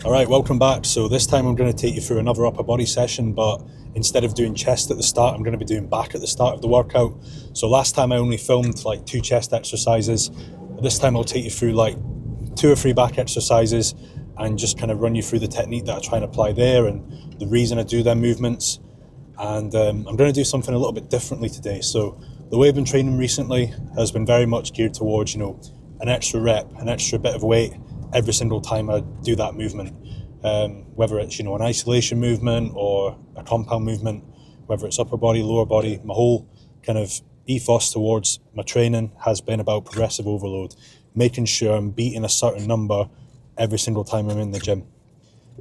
All right, welcome back. So this time I'm going to take you through another upper body session, but instead of doing chest at the start, I'm going to be doing back at the start of the workout. So last time I only filmed like 2 chest exercises. This time I'll take you through like 2 or 3 back exercises and just kind of run you through the technique that I try and apply there and the reason I do them movements. And I'm going to do something a little bit differently today. So the way I've been training recently has been very much geared towards, an extra rep, an extra bit of weight every single time I do that movement. Whether it's, an isolation movement or a compound movement, whether it's upper body, lower body, my whole kind of ethos towards my training has been about progressive overload, making sure I'm beating a certain number every single time I'm in the gym.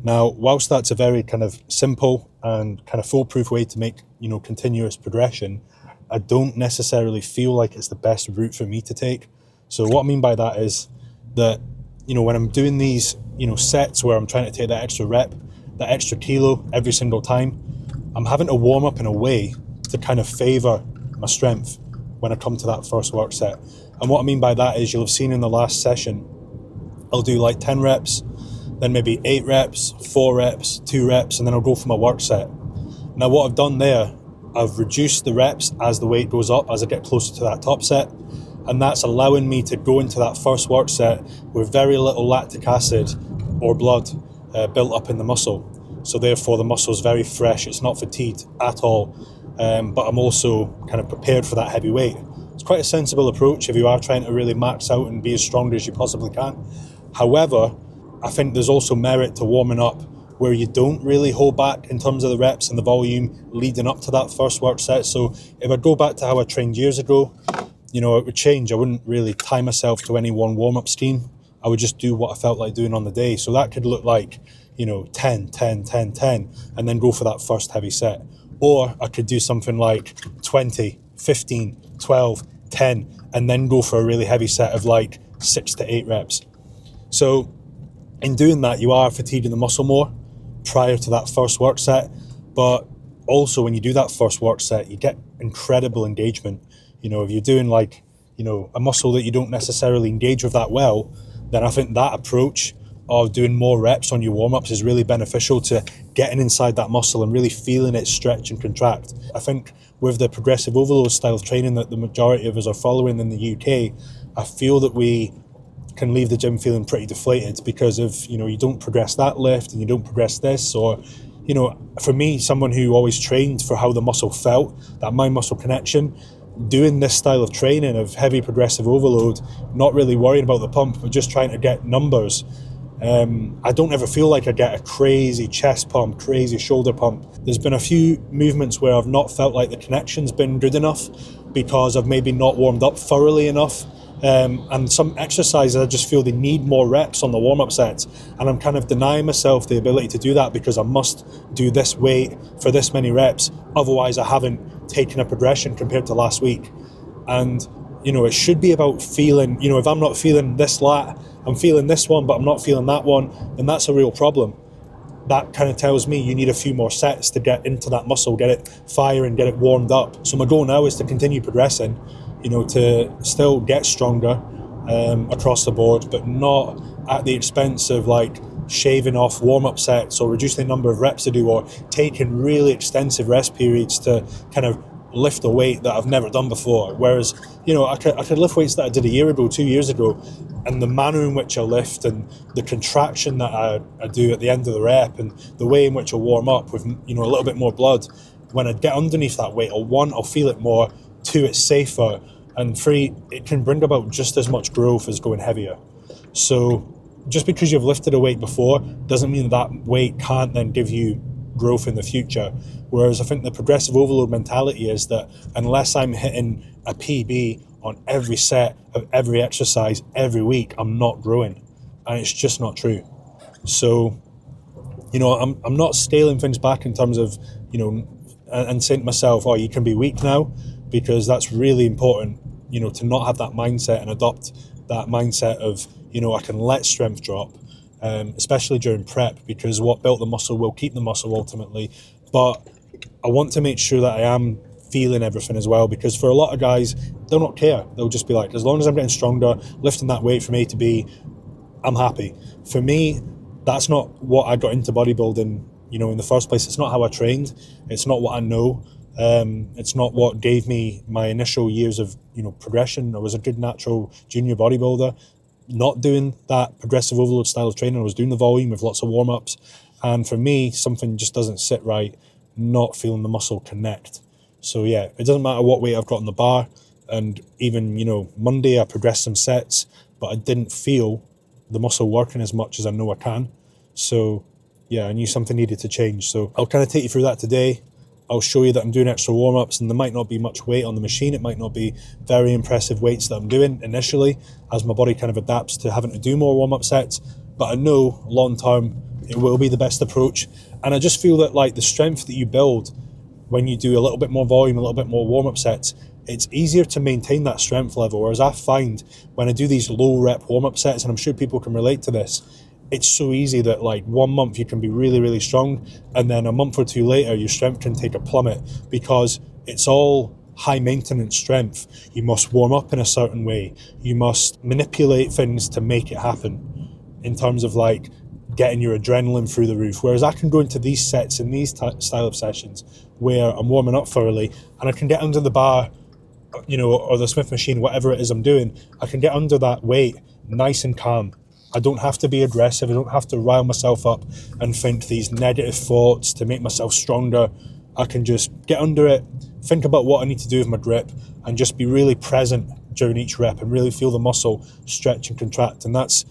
Now, whilst that's a very kind of simple and kind of foolproof way to make, continuous progression, I don't necessarily feel like it's the best route for me to take. So what I mean by that is that, when I'm doing these, sets where I'm trying to take that extra rep, that extra kilo every single time, I'm having to warm up in a way to kind of favour my strength when I come to that first work set. And what I mean by that is you'll have seen in the last session, I'll do like 10 reps, then maybe 8 reps, 4 reps, 2 reps, and then I'll go for my work set. Now what I've done there, I've reduced the reps as the weight goes up, as I get closer to that top set, and that's allowing me to go into that first work set with very little lactic acid or blood built up in the muscle. So therefore the muscle is very fresh, it's not fatigued at all, but I'm also kind of prepared for that heavy weight. It's quite a sensible approach if you are trying to really max out and be as strong as you possibly can. However, I think there's also merit to warming up where you don't really hold back in terms of the reps and the volume leading up to that first work set. So if I go back to how I trained years ago, it would change. I wouldn't really tie myself to any one warm-up scheme. I would just do what I felt like doing on the day. So that could look like, 10, 10, 10, 10, and then go for that first heavy set. Or I could do something like 20, 15, 12, 10, and then go for a really heavy set of like 6 to 8 reps. So in doing that, you are fatiguing the muscle more prior to that first work set. But also when you do that first work set, you get incredible engagement. If you're doing like, a muscle that you don't necessarily engage with that well, then I think that approach of doing more reps on your warm-ups is really beneficial to getting inside that muscle and really feeling it stretch and contract. I think with the progressive overload style of training that the majority of us are following in the UK, I feel that we can leave the gym feeling pretty deflated because of, you don't progress that lift and you don't progress this, or, for me, someone who always trained for how the muscle felt, that mind-muscle connection, doing this style of training of heavy progressive overload, not really worrying about the pump, but just trying to get numbers, I don't ever feel like I get a crazy chest pump, crazy shoulder pump. There's been a few movements where I've not felt like the connection's been good enough because I've maybe not warmed up thoroughly enough. And some exercises I just feel they need more reps on the warm-up sets, and I'm kind of denying myself the ability to do that because I must do this weight for this many reps, otherwise I haven't taken a progression compared to last week. And it should be about feeling, if I'm not feeling this lat, I'm feeling this one but I'm not feeling that one, then that's a real problem. That kind of tells me you need a few more sets to get into that muscle, get it firing, get it warmed up. So my goal now is to continue progressing, to still get stronger across the board, but not at the expense of like shaving off warm-up sets or reducing the number of reps I do or taking really extensive rest periods to kind of lift a weight that I've never done before. Whereas, I could lift weights that I did a year ago, 2 years ago, and the manner in which I lift and the contraction that I do at the end of the rep and the way in which I warm up with, a little bit more blood, when I get underneath that weight, I'll feel it more, 2, it's safer, and 3, it can bring about just as much growth as going heavier. So just because you've lifted a weight before doesn't mean that weight can't then give you growth in the future. Whereas I think the progressive overload mentality is that unless I'm hitting a PB on every set of every exercise every week, I'm not growing, and it's just not true. So I'm not scaling things back in terms of and saying to myself, oh, you can be weak now, because that's really important, to not have that mindset and adopt that mindset of, I can let strength drop, especially during prep, because what built the muscle will keep the muscle ultimately. But I want to make sure that I am feeling everything as well, because for a lot of guys, they'll not care. They'll just be like, as long as I'm getting stronger, lifting that weight from A to B, I'm happy. For me, that's not what I got into bodybuilding, in the first place. It's not how I trained. It's not what I know. It's not what gave me my initial years of, progression. I was a good natural junior bodybuilder, not doing that progressive overload style of training. I was doing the volume with lots of warm-ups. And for me, something just doesn't sit right, not feeling the muscle connect. So yeah, it doesn't matter what weight I've got on the bar. And even, Monday I progressed some sets, but I didn't feel the muscle working as much as I know I can. So yeah, I knew something needed to change. So I'll kind of take you through that today. I'll show you that I'm doing extra warm-ups, and there might not be much weight on the machine. It might not be very impressive weights that I'm doing initially as my body kind of adapts to having to do more warm-up sets. But I know long-term it will be the best approach. And I just feel that like the strength that you build when you do a little bit more volume, a little bit more warm-up sets, it's easier to maintain that strength level. Whereas I find when I do these low rep warm-up sets, and I'm sure people can relate to this, it's so easy that like 1 month you can be really, really strong, and then a month or two later your strength can take a plummet because it's all high maintenance strength. You must warm up in a certain way. You must manipulate things to make it happen in terms of like getting your adrenaline through the roof. Whereas I can go into these sets and these style of sessions where I'm warming up thoroughly and I can get under the bar, or the Smith machine, whatever it is I'm doing, I can get under that weight nice and calm. I don't have to be aggressive. I don't have to rile myself up and think these negative thoughts to make myself stronger. I can just get under it, think about what I need to do with my grip, and just be really present during each rep and really feel the muscle stretch and contract. And that's,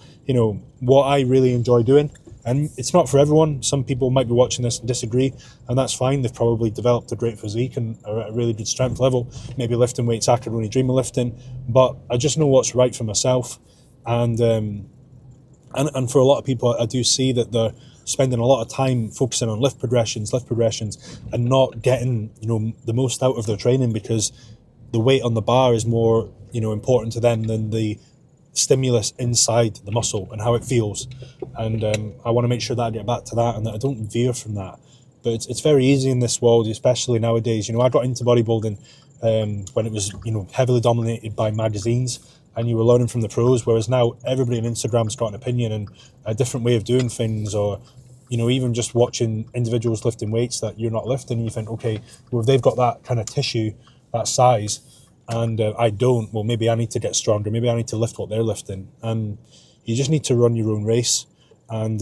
what I really enjoy doing. And it's not for everyone. Some people might be watching this and disagree, and that's fine. They've probably developed a great physique and are at a really good strength level, maybe lifting weights I could only dream of lifting. But I just know what's right for myself. And for a lot of people, I do see that they're spending a lot of time focusing on lift progressions, and not getting, the most out of their training because the weight on the bar is more, important to them than the stimulus inside the muscle and how it feels. And I want to make sure that I get back to that and that I don't veer from that. But it's very easy in this world, especially nowadays. I got into bodybuilding when it was, heavily dominated by magazines, and you were learning from the pros, whereas now everybody on Instagram's got an opinion and a different way of doing things, or, even just watching individuals lifting weights that you're not lifting, you think, okay, well, if they've got that kind of tissue, that size, and I don't, well, maybe I need to get stronger, maybe I need to lift what they're lifting. And you just need to run your own race and,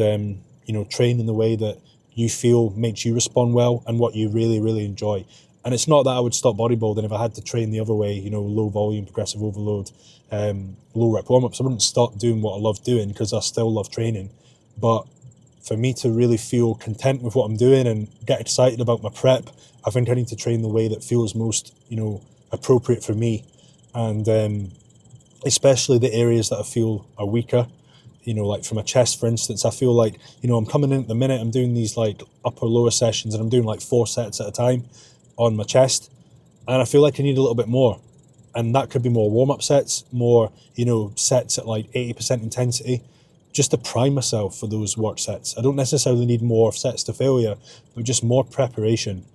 train in the way that you feel makes you respond well and what you really, really enjoy. And it's not that I would stop bodybuilding if I had to train the other way, low volume, progressive overload, low rep warm-ups. I wouldn't stop doing what I love doing because I still love training. But for me to really feel content with what I'm doing and get excited about my prep, I think I need to train the way that feels most, appropriate for me. And especially the areas that I feel are weaker, like for my chest, for instance, I feel like, I'm coming in at the minute, I'm doing these like upper lower sessions and I'm doing like 4 sets at a time on my chest, and I feel like I need a little bit more, and that could be more warm-up sets, more sets at like 80% intensity, just to prime myself for those work sets. I don't necessarily need more sets to failure, but just more preparation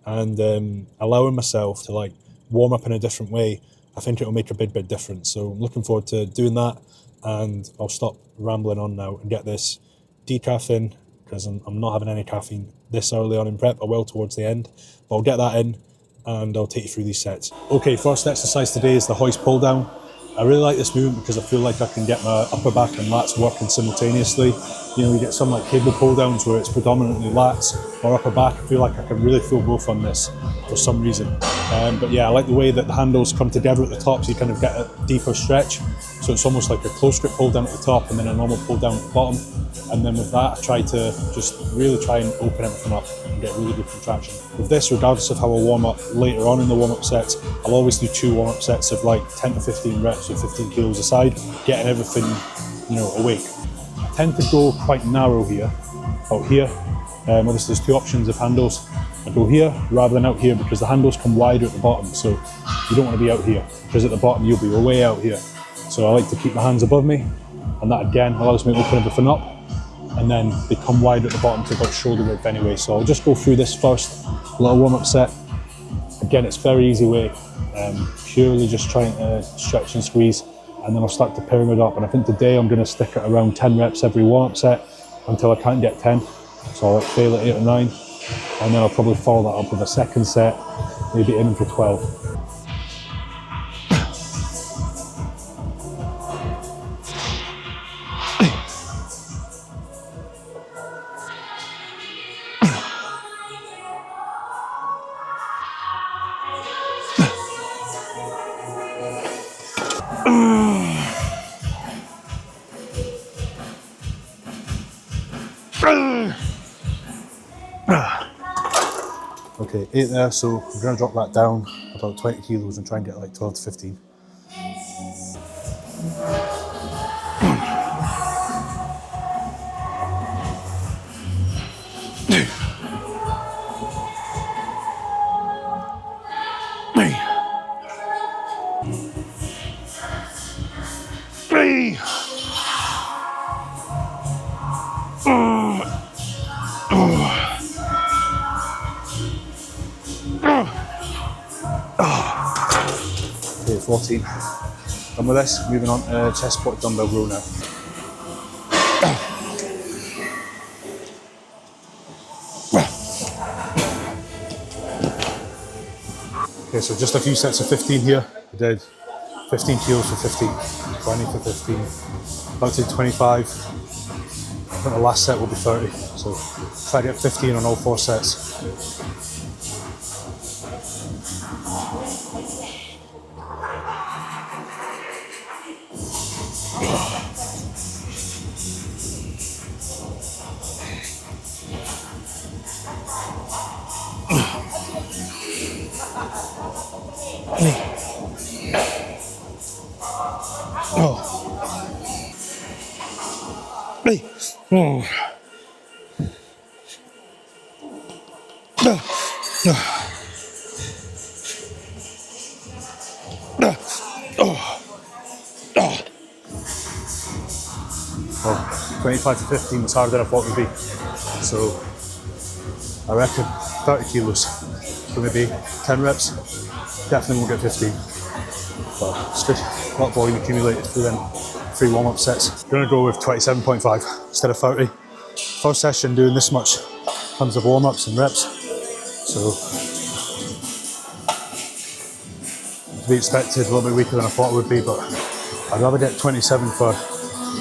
and allowing myself to like warm up in a different way. I think it'll make a big difference. So I'm looking forward to doing that, and I'll stop rambling on now and get this decaf in, because I'm not having any caffeine this early on in prep. I will towards the end, but I'll get that in and I'll take you through these sets. Okay, first exercise today is the hoist pull down. I really like this movement because I feel like I can get my upper back and lats working simultaneously. You get some like cable pull downs where it's predominantly lats or upper back. I feel like I can really feel both on this for some reason. But yeah, I like the way that the handles come together at the top, so you kind of get a deeper stretch. So it's almost like a close grip pull down at the top and then a normal pull down at the bottom. And then with that, I try to just really try and open everything up and get really good contraction. With this, regardless of how I warm up later on in the warm up sets, I'll always do 2 warm up sets of like 10 to 15 reps with 15 kilos aside, getting everything, awake. I tend to go quite narrow here, out here. Obviously there's 2 options of handles. I go here rather than out here because the handles come wider at the bottom, so you don't want to be out here because at the bottom you'll be way out here. So I like to keep my hands above me, and that again allows me to open everything up, and then they come wide at the bottom to about shoulder width anyway. So I'll just go through this first little warm-up set. Again, it's very easy weight, purely just trying to stretch and squeeze, and then I'll start to pyramid up. And I think today I'm going to stick at around 10 reps every warm-up set, until I can't get 10. So I'll like fail at 8 or 9, and then I'll probably follow that up with a second set, maybe aiming for 12. Okay, 8 there, so I'm going to drop that down about 20 kilos and try and get like 12 to 15. Okay, 14. Done with this, moving on to chest squat dumbbell row now. Okay, so just a few sets of 15 here. I did 15 kilos for 15, 20 for 15, about to 25. I think the last set will be 30, so try to get 15 on all 4 sets. Well, 25 to 15 was harder than I thought it would be. So I reckon 30 kilos for maybe 10 reps. Definitely won't get 15. But it's good. A lot of volume accumulated through them 3 warm-up sets. I'm gonna go with 27.5 instead of 30. First session doing this much in terms of warm-ups and reps. So to be expected, a little bit weaker than I thought it would be, but I'd rather get 27 for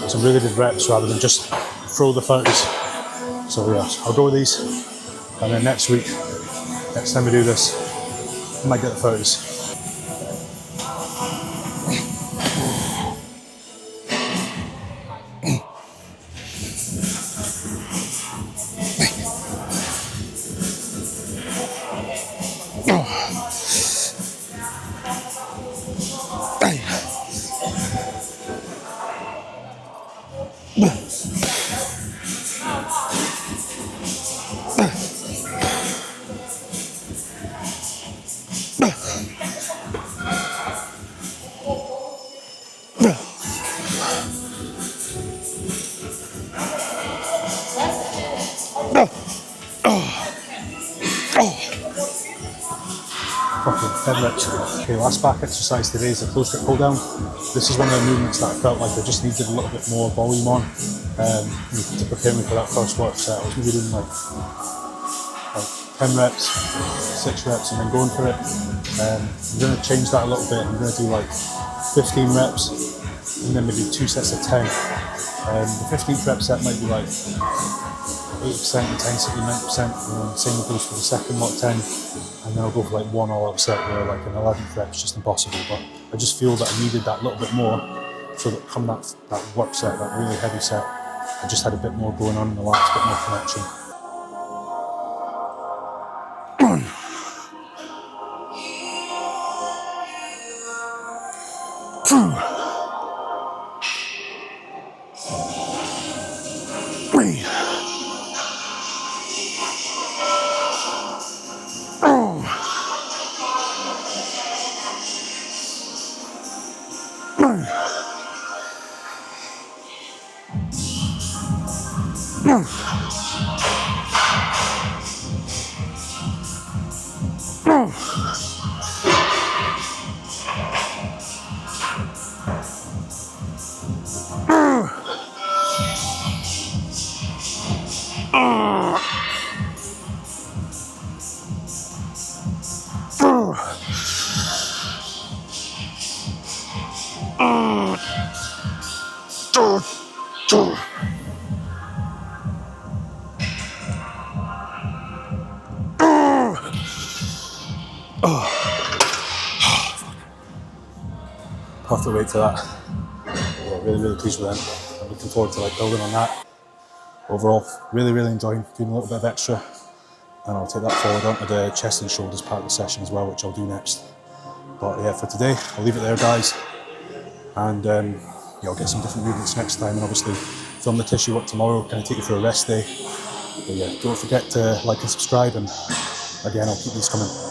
some really good reps rather than just throw the 30s. So yeah, I'll go with these, and then next week, next time we do this, I might get the 30s. Okay, 10 reps. Okay, last back exercise today is a close grip pull down. This is one of the movements that I felt like I just needed a little bit more volume on to prepare me for that first work set. I was maybe doing like 10 reps, 6 reps, and then going for it. I'm going to change that a little bit. I'm going to do like 15 reps and then maybe 2 sets of 10. The 15th rep set might be like 80% intensity, 90%, and then same goes for the second lot 10, and then I'll go for like 1 all-out set where like an 11th rep's just impossible. But I just feel that I needed that little bit more, so that come that work set, that really heavy set, I just had a bit more going on in the lats, a bit more connection. Perfect weight to that. Yeah, really pleased with them. I'm looking forward to like building on that. Overall, really enjoying doing a little bit of extra, and I'll take that forward onto the chest and shoulders part of the session as well, which I'll do next. But yeah, for today, I'll leave it there, guys, and yeah, I'll get some different movements next time, and obviously film the tissue work tomorrow, kind of take you through a rest day. But yeah, don't forget to like and subscribe, and again, I'll keep these coming.